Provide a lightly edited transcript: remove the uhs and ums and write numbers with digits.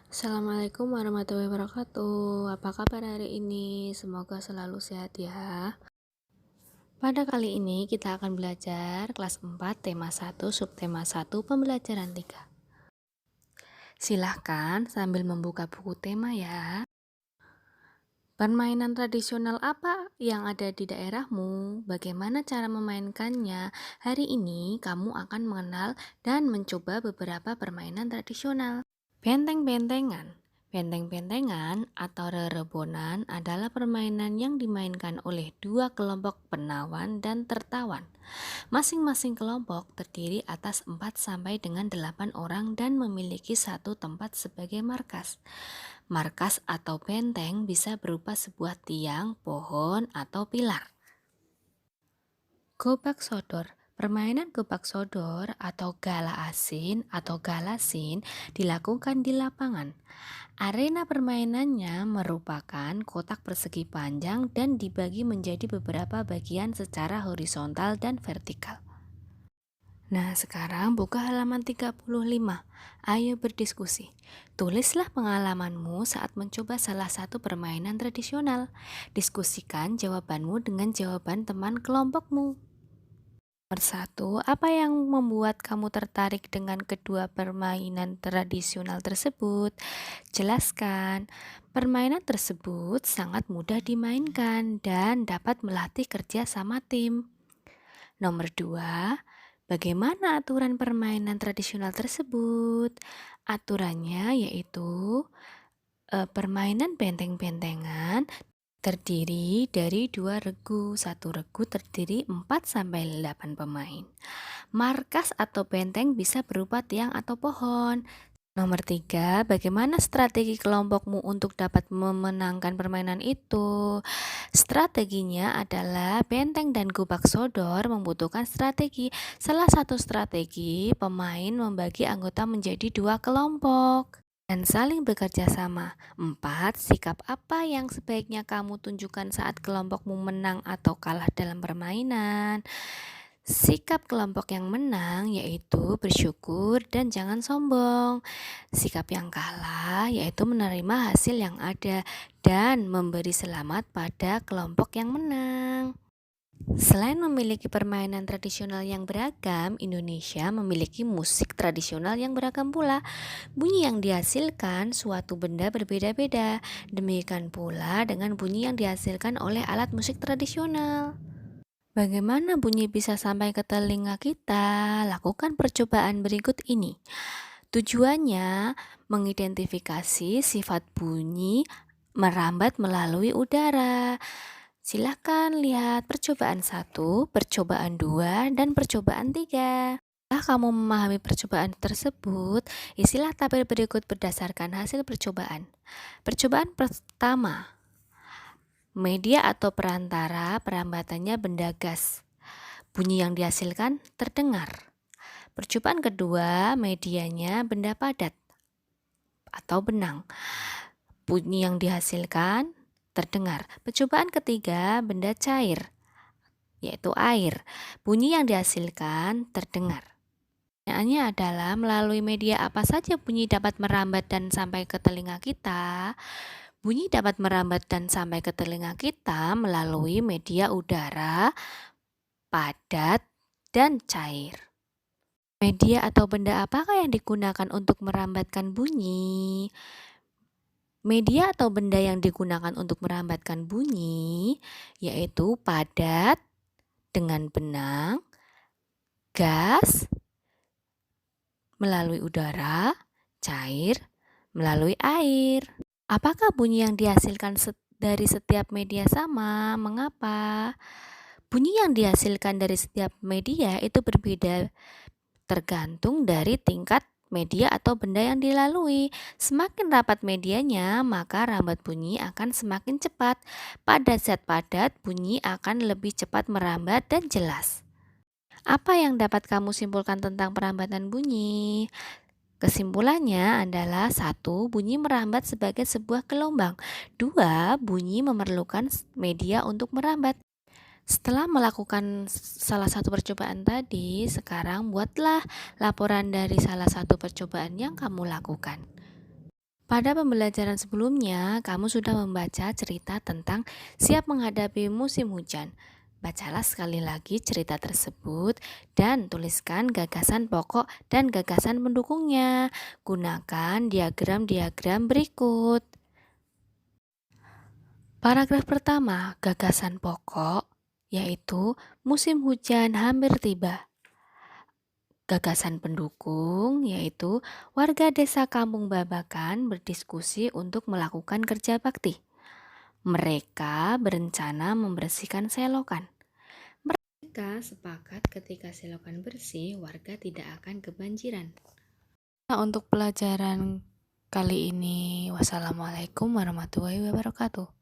Assalamualaikum warahmatullahi wabarakatuh. Apa kabar hari ini? Semoga selalu sehat ya. Pada kali ini kita akan belajar kelas 4 tema 1 subtema 1 pembelajaran 3. Silahkan sambil membuka buku tema ya. Permainan tradisional apa yang ada di daerahmu? Bagaimana cara memainkannya? Hari ini kamu akan mengenal dan mencoba beberapa permainan tradisional. Benteng-bentengan. Benteng-bentengan atau rerebonan adalah permainan yang dimainkan oleh dua kelompok penawan dan tertawan. Masing-masing kelompok terdiri atas 4 sampai dengan 8 orang dan memiliki satu tempat sebagai markas. Markas atau benteng bisa berupa sebuah tiang, pohon, atau pilar. Gobak sodor. Permainan gobak sodor atau gala asin atau galasin dilakukan di lapangan. Arena permainannya merupakan kotak persegi panjang dan dibagi menjadi beberapa bagian secara horizontal dan vertikal. Nah, sekarang buka halaman 35. Ayo berdiskusi. Tulislah pengalamanmu saat mencoba salah satu permainan tradisional. Diskusikan jawabanmu dengan jawaban teman kelompokmu. Nomor 1, apa yang membuat kamu tertarik dengan kedua permainan tradisional tersebut? Jelaskan. Permainan tersebut sangat mudah dimainkan dan dapat melatih kerja sama tim. Nomor 2, bagaimana aturan permainan tradisional tersebut? Aturannya yaitu permainan benteng-bentengan terdiri dari 2 regu. Satu regu terdiri 4-8 pemain. Markas atau benteng bisa berupa tiang atau pohon. Nomor 3, bagaimana strategi kelompokmu untuk dapat memenangkan permainan itu? Strateginya adalah benteng dan gobak sodor membutuhkan strategi. Salah satu strategi, pemain membagi anggota menjadi 2 kelompok dan saling bekerja sama. 4, sikap apa yang sebaiknya kamu tunjukkan saat kelompokmu menang atau kalah dalam permainan? Sikap kelompok yang menang yaitu bersyukur dan jangan sombong. Sikap yang kalah yaitu menerima hasil yang ada dan memberi selamat pada kelompok yang menang. Selain memiliki permainan tradisional yang beragam, Indonesia memiliki musik tradisional yang beragam pula. Bunyi yang dihasilkan suatu benda berbeda-beda. Demikian pula dengan bunyi yang dihasilkan oleh alat musik tradisional. Bagaimana bunyi bisa sampai ke telinga kita? Lakukan percobaan berikut ini. Tujuannya mengidentifikasi sifat bunyi merambat melalui udara. Silakan lihat percobaan 1, percobaan 2, dan percobaan 3. Setelah kamu memahami percobaan tersebut, isilah tabel berikut berdasarkan hasil percobaan. Percobaan pertama, media atau perantara perambatannya benda gas. Bunyi yang dihasilkan terdengar. Percobaan kedua, medianya benda padat atau benang. Bunyi yang dihasilkan terdengar. Percobaan ketiga, benda cair, yaitu air. Bunyi yang dihasilkan terdengar. Pertanyaannya adalah melalui media apa saja bunyi dapat merambat dan sampai ke telinga kita? Bunyi dapat merambat dan sampai ke telinga kita melalui media udara, padat, dan cair. Media atau benda apakah yang digunakan untuk merambatkan bunyi? Media atau benda yang digunakan untuk merambatkan bunyi yaitu padat dengan benang, gas melalui udara, cair melalui air. Apakah bunyi yang dihasilkan dari setiap media sama? Mengapa? Bunyi yang dihasilkan dari setiap media itu berbeda tergantung dari tingkat media atau benda yang dilalui. Semakin rapat medianya, maka rambat bunyi akan semakin cepat. Pada zat padat, bunyi akan lebih cepat merambat dan jelas. Apa yang dapat kamu simpulkan tentang perambatan bunyi? Kesimpulannya adalah 1, bunyi merambat sebagai sebuah gelombang. 2, bunyi memerlukan media untuk merambat. Setelah melakukan salah satu percobaan tadi, sekarang buatlah laporan dari salah satu percobaan yang kamu lakukan. Pada pembelajaran sebelumnya, kamu sudah membaca cerita tentang siap menghadapi musim hujan. Bacalah sekali lagi cerita tersebut dan tuliskan gagasan pokok dan gagasan pendukungnya. Gunakan diagram-diagram berikut. Paragraf pertama, gagasan pokok, yaitu musim hujan hampir tiba. Gagasan pendukung, yaitu warga desa Kampung Babakan berdiskusi untuk melakukan kerja bakti. Mereka berencana membersihkan selokan. Mereka sepakat ketika selokan bersih, warga tidak akan kebanjiran. Nah, untuk pelajaran kali ini, wassalamualaikum warahmatullahi wabarakatuh.